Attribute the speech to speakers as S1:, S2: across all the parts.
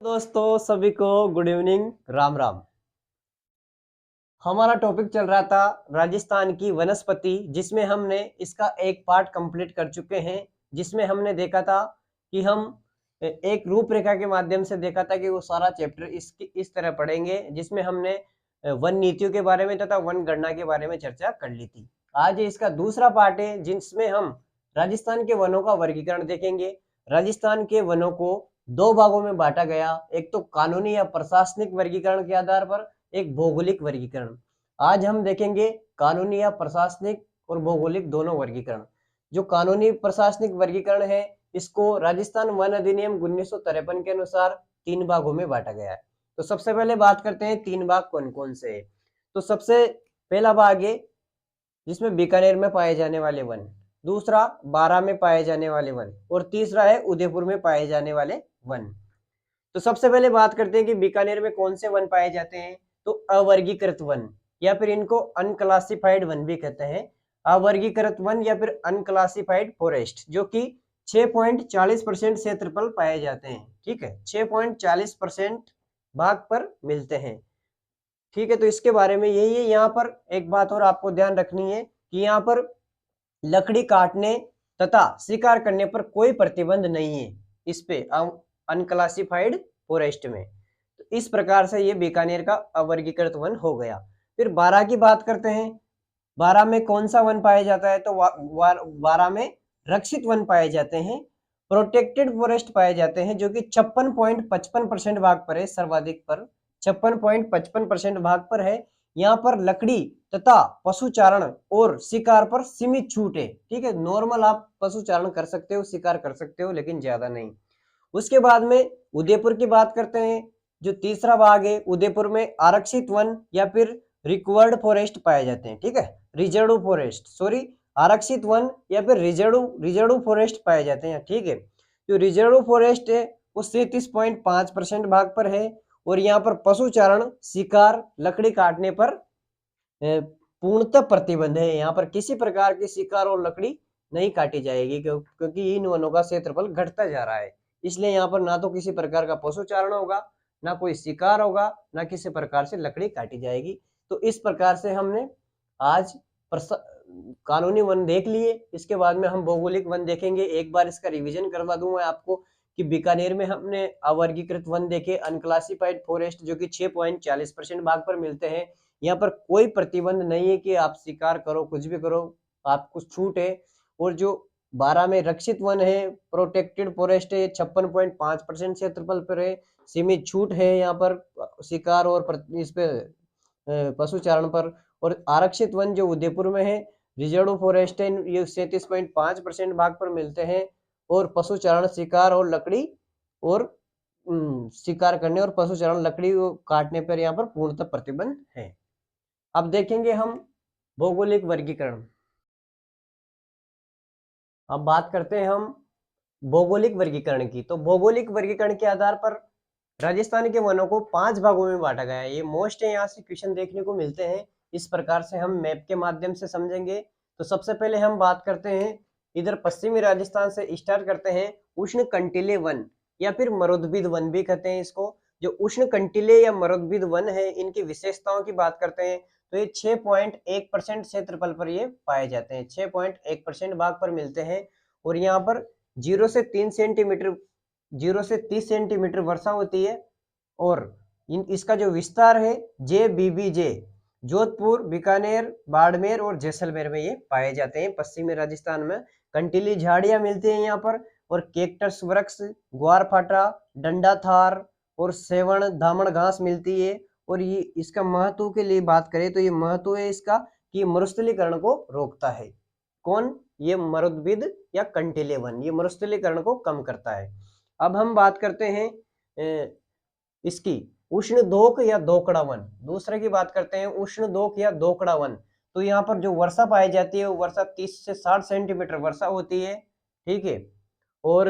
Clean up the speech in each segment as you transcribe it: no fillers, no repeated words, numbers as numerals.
S1: दोस्तों सभी को गुड इवनिंग, राम राम। हमारा टॉपिक चल रहा था राजस्थान की वनस्पति, जिसमें हमने इसका एक पार्ट कंप्लीट कर चुके हैं। जिसमें हमने देखा था कि हम एक रूपरेखा के माध्यम से देखा था कि वो सारा चैप्टर इस तरह पढ़ेंगे, जिसमें हमने वन नीतियों के बारे में तथा वन गणना के बारे में चर्चा कर ली थी। आज इसका दूसरा पार्ट है, जिसमें हम राजस्थान के वनों का वर्गीकरण देखेंगे। राजस्थान के वनों को दो भागों में बांटा गया, एक तो कानूनी या प्रशासनिक वर्गीकरण के आधार पर, एक भौगोलिक वर्गीकरण। आज हम देखेंगे कानूनी या प्रशासनिक और भौगोलिक दोनों वर्गीकरण। जो कानूनी प्रशासनिक वर्गीकरण है, इसको राजस्थान वन अधिनियम 1953 के अनुसार 3 भागों में बांटा गया है। तो सबसे पहले बात करते हैं 3 भाग कौन कौन से है। तो सबसे पहला भाग है जिसमें बीकानेर में पाए जाने वाले वन, दूसरा बारां में पाए जाने वाले वन, और तीसरा है उदयपुर में पाए जाने वाले वन। तो सबसे पहले बात करते हैं कि बीकानेर में कौन से वन पाए जाते हैं। तो अवर्गीकृत वन, या फिर इनको अनक्लासिफाइड वन भी कहते हैं। अवर्गीकृत वन या फिर अनक्लासिफाइड फॉरेस्ट, जो कि 6.40% क्षेत्रफल पाए जाते हैं। ठीक है, 6.40% भाग पर मिलते हैं। ठीक है, तो इसके बारे में यही है। यहाँ पर एक बात और आपको ध्यान रखनी है कि यहाँ पर लकड़ी काटने तथा शिकार करने पर कोई प्रतिबंध नहीं है इस पे अनक्लासिफाइड फॉरेस्ट में। तो इस प्रकार से ये बीकानेर का अवर्गीकृत वन हो गया। फिर बारां की बात करते हैं। बारां में कौन सा वन पाया जाता है। तो बारां में रक्षित वन पाए जाते हैं, प्रोटेक्टेड फॉरेस्ट पाए जाते हैं, जो कि 56.55% भाग पर है, सर्वाधिक पर 56.55% भाग पर है। यहाँ पर लकड़ी तथा पशुचारण और शिकार पर सीमित छूट है। ठीक है, नॉर्मल आप पशुचारण कर सकते हो, शिकार कर सकते हो, लेकिन ज्यादा नहीं। उसके बाद में उदयपुर की बात करते हैं। जो तीसरा भाग है, उदयपुर में आरक्षित वन या फिर रिकवर्ड फॉरेस्ट पाए जाते हैं। ठीक है, रिजर्व फॉरेस्ट, सॉरी, आरक्षित वन या फिर रिजर्व फॉरेस्ट पाए जाते हैं। ठीक है, जो रिजर्व फॉरेस्ट है वो 37.5% भाग पर है, और यहाँ पर पशुचारण, शिकार, लकड़ी काटने पर पूर्णतः प्रतिबंध है। यहाँ पर किसी प्रकार की शिकार और लकड़ी नहीं काटी जाएगी, क्योंकि इन वनों का क्षेत्रफल घटता जा रहा है। इसलिए यहाँ पर ना तो किसी प्रकार का पशुचारण होगा, ना कोई शिकार होगा, ना किसी प्रकार से लकड़ी काटी जाएगी। तो इस प्रकार से हमने आज कानूनी वन देख लिए। इसके बाद में हम भौगोलिक वन देखेंगे। एक बार इसका रिवीजन करवा दूं मैं आपको कि बीकानेर में हमने अवर्गीकृत वन देखे, अनक्लासिफाइड फॉरेस्ट, जो कि 6.40% भाग पर मिलते हैं। यहाँ पर कोई प्रतिबंध नहीं है कि आप शिकार करो, कुछ भी करो, आपको छूट है। और जो 12 में रक्षित वन है, प्रोटेक्टेड फॉरेस्ट है, 56.5% क्षेत्रफल पर है, सीमित छूट है यहाँ पर शिकार और इस पे पशुचारण पर। और आरक्षित वन जो उदयपुर में है, रिजर्व फॉरेस्ट है, ये 37.5% भाग पर मिलते हैं। और पशुचारण, शिकार और लकड़ी और शिकार करने और पशुचारण, लकड़ी काटने पर यहाँ पर पूर्णतः प्रतिबंध है। अब देखेंगे हम भौगोलिक वर्गीकरण। अब बात करते हैं हम भौगोलिक वर्गीकरण की। तो भौगोलिक वर्गीकरण के आधार पर राजस्थान के वनों को 5 भागों में बांटा गया है। ये मोस्ट है, यहाँ से क्वेश्चन देखने को मिलते हैं। इस प्रकार से हम मैप के माध्यम से समझेंगे। तो सबसे पहले हम बात करते हैं, इधर पश्चिमी राजस्थान से स्टार्ट करते हैं। उष्ण कंटीले वन या फिर मरुद्भिद वन भी कहते हैं इसको। जो उष्ण कंटीले या मरुद्भिद वन है, इनकी विशेषताओं की बात करते हैं। तो ये 6.1% क्षेत्रफल पर ये पाए जाते हैं, 6.1% भाग पर मिलते हैं। और यहाँ पर 0 से 30 सेंटीमीटर वर्षा होती है। और इसका जो विस्तार है, JBBJ, जोधपुर, बीकानेर, बाड़मेर और जैसलमेर में ये पाए जाते हैं। पश्चिमी राजस्थान में कंटीली झाड़ियां मिलती हैं यहाँ पर, और केक्टस वृक्ष, ग्वारफाटा, डंडा थार और सेवण धामण घास मिलती है। और ये इसका महत्व के लिए बात करें तो ये महत्व है इसका कि मरुस्थलीकरण को रोकता है। कौन? ये मरुद्भिद या कंटीले वन, ये मरुस्थलीकरण को कम करता है। अब हम बात करते हैं इसकी उष्ण दोक या दोकड़ा वन। दूसरे की बात करते हैं उष्ण दोक या दोकड़ा वन। तो यहाँ पर जो वर्षा पाई जाती है वो वर्षा 30 से 60 सेंटीमीटर वर्षा होती है। ठीक है, और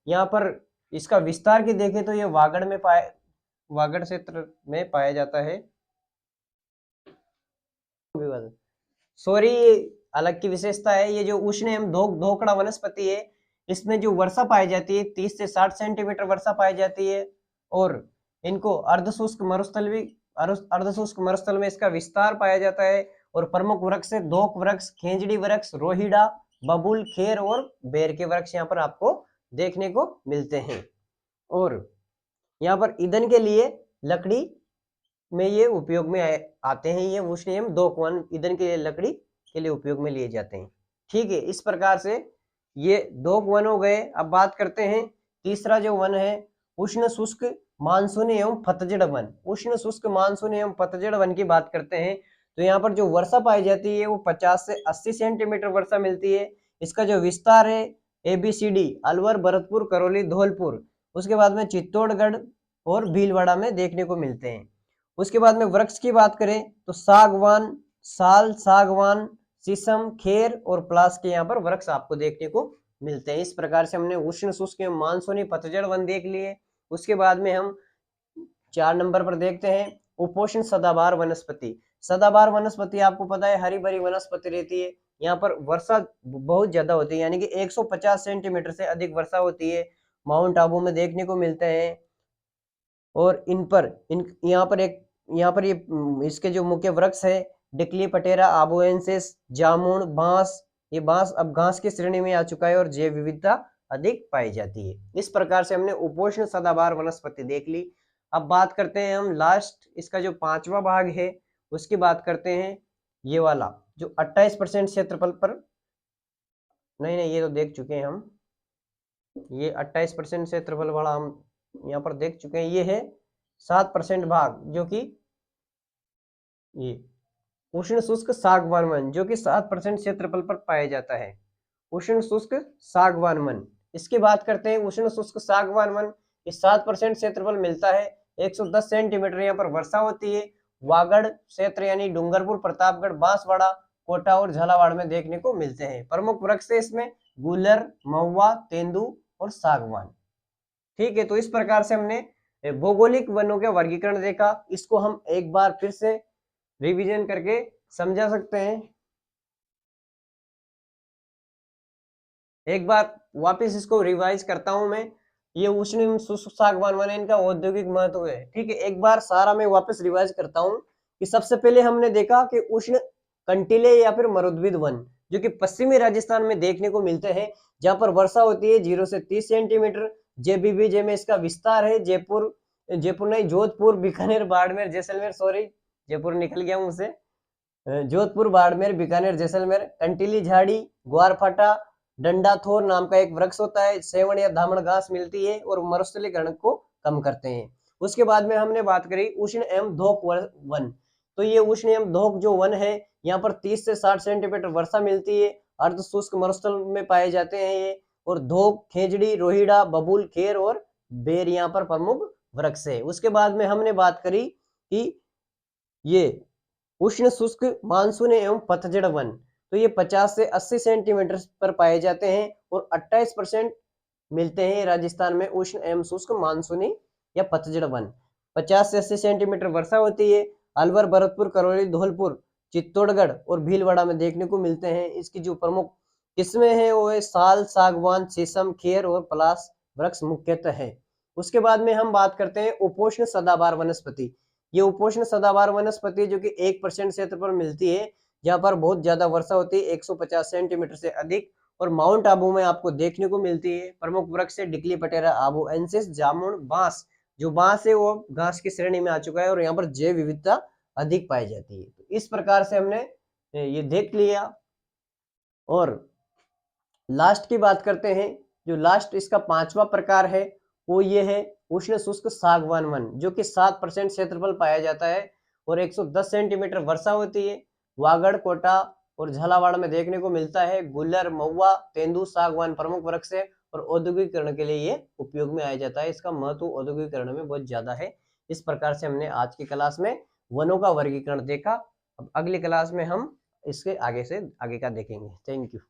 S1: यहाँ पर इसका विस्तार की देखें तो ये वागड़ क्षेत्र में पाया जाता है। सॉरी, अलग की विशेषता है। ये जो उष्ण एवं दोकड़ा वनस्पति है, इसमें जो वर्षा पाई जाती है 30 से 60 सेंटीमीटर वर्षा पाई जाती है। और इनको अर्धशुष्क मरुस्थल में इसका विस्तार पाया जाता है। और प्रमुख वृक्ष से दोक वृक्ष, खेजड़ी वृक्ष, रोहिड़ा, बबूल, खेर और बेर के वृक्ष यहाँ पर आपको देखने को मिलते हैं। और यहाँ पर ईंधन के लिए लकड़ी में ये उपयोग में आते हैं। ये उष्ण एवं दोक वन ईंधन के लिए लकड़ी के लिए उपयोग में लिए जाते हैं। ठीक है, इस प्रकार से ये दोक वन हो गए। अब बात करते हैं तीसरा जो वन है उष्ण शुष्क मानसूनी एवं पतझड़ वन। उष्ण शुष्क मानसूनी एवं पतझड़ वन की बात करते हैं तो यहाँ पर जो वर्षा पाई जाती है वो 50 से 80 सेंटीमीटर वर्षा मिलती है। इसका जो विस्तार है ABCD अलवर, भरतपुर, करौली, धौलपुर, उसके बाद में चित्तौड़गढ़ और भीलवाड़ा में देखने को मिलते हैं। उसके बाद में वृक्ष की बात करें तो सागवान, साल, सागवान, शीशम, खेर और पलास के यहाँ पर वृक्ष आपको देखने को मिलते हैं। इस प्रकार से हमने उष्ण शुष्क एवं मानसूनी पतझड़ वन देख लिए। उसके बाद में हम 4 नंबर पर देखते हैं उपोष्ण सदाबहार वनस्पति। सदाबहार वनस्पति आपको पता है हरी भरी वनस्पति रहती है। यहाँ पर वर्षा बहुत ज्यादा होती है, यानी कि 150 सेंटीमीटर से अधिक वर्षा होती है। माउंट आबू में देखने को मिलते हैं। और यहाँ पर ये इसके जो मुख्य वृक्ष है डिक्लीपटेरा आबोएंसिस, जामुन, बांस। ये बांस अब घास की श्रेणी में आ चुका है और जैव विविधता अधिक पाई जाती है। इस प्रकार से हमने उपोष्ण सदाबहार वनस्पति देख ली। अब बात करते हैं हम लास्ट इसका जो 5वां भाग है उसकी बात करते हैं। ये वाला जो 28% क्षेत्रफल पर, नहीं ये तो देख चुके हैं हम। ये 28% क्षेत्रफल वाला हम यहाँ पर देख चुके हैं। ये है 7% भाग जो कि ये उष्ण शुष्क सागवान वन जो कि 7% क्षेत्रफल पर पाया जाता है। उष्ण शुष्क सागवान वन, इसकी बात करते हैं। उष्ण शुष्क सागवान वन ये 7% क्षेत्रफल मिलता है। 110 सेंटीमीटर यहाँ पर वर्षा होती है। वागड़ क्षेत्र यानी डूंगरपुर, प्रतापगढ़, बांसवाड़ा, कोटा और झालावाड़ में देखने को मिलते हैं। प्रमुख वृक्ष है इसमें गुलर, महुआ, तेंदू और सागवान। ठीक है, तो इस प्रकार से हमने भौगोलिक वनों का वर्गीकरण देखा। इसको हम एक बार फिर से रिवीजन करके समझा सकते हैं। एक बार वापस इसको रिवाइज करता हूं मैं। ये उष्ण एवं शुष्क सागवान वन, इनका औद्योगिक महत्व है। ठीक है, एक बार सारा मैं वापस रिवाइज करता हूं कि सबसे पहले हमने देखा कि उष्ण कंटीले या फिर मरुद्भिद वन जो कि पश्चिमी राजस्थान में देखने को मिलते हैं, जहां पर वर्षा होती है 0 से 30 सेंटीमीटर। JBBJ में इसका विस्तार है। जयपुर नहीं, जोधपुर, बीकानेर, बाड़मेर, जैसलमेर, सॉरी जयपुर निकल गया मुझसे, जोधपुर, बाड़मेर, बीकानेर, जैसलमेर। कंटीली झाड़ी, ग्वारफाटा, डंडाथोर नाम का एक वृक्ष होता है। सेवण या धामण घास मिलती है और मरुस्थलीकरण को कम करते हैं। उसके बाद में हमने बात करी उष्ण एवं धोक वन। तो ये उष्ण एवं धोक जो वन है यहाँ पर 30 से 60 सेंटीमीटर वर्षा मिलती है। अर्ध शुष्क मरुस्थल में पाए जाते हैं ये। और धोक, खेजड़ी, रोहिड़ा, बबूल, खेर और बेर यहाँ पर प्रमुख वृक्ष है। उसके बाद में हमने बात करी कि ये उष्ण शुष्क मानसून एवं पतझड़ वन, तो ये 50 से 80 सेंटीमीटर पर पाए जाते हैं और 28% मिलते हैं राजस्थान में उष्ण एवं शुष्क मानसूनी या पतझड़ वन। 50 से 80 सेंटीमीटर वर्षा होती है। अलवर, भरतपुर, करौली, धौलपुर, चित्तौड़गढ़ और भीलवाड़ा में देखने को मिलते हैं। इसकी जो प्रमुख किस्में हैं वो है साल, सागवान, शीशम, खेर और पलास वृक्ष मुख्यतः है। उसके बाद में हम बात करते हैं उपोष्ण सदाबहार वनस्पति। ये उपोष्ण सदाबहार वनस्पति जो कि 1% क्षेत्र पर मिलती है, जहाँ पर बहुत ज्यादा वर्षा होती है 150 सेंटीमीटर से अधिक। और माउंट आबू में आपको देखने को मिलती है। प्रमुख वृक्ष है डिक्लीपटेरा आबोएंसिस, जामुन, बांस। जो बांस है वो घास की श्रेणी में आ चुका है और यहाँ पर जैव विविधता अधिक पाई जाती है। तो इस प्रकार से हमने ये देख लिया। और लास्ट की बात करते हैं। जो लास्ट इसका 5वां प्रकार है वो ये है उष्ण शुष्क सागवान वन जो कि 7% क्षेत्रफल पाया जाता है और 110 सेंटीमीटर वर्षा होती है। वागड़, कोटा और झालावाड़ में देखने को मिलता है। गुलर, महुआ, तेंदू, सागवान प्रमुख वृक्ष है और औद्योगिकरण के लिए ये उपयोग में आया जाता है। इसका महत्व औद्योगिकरण में बहुत ज्यादा है। इस प्रकार से हमने आज की क्लास में वनों का वर्गीकरण देखा। अब अगली क्लास में हम इसके आगे से आगे का देखेंगे। Thank you.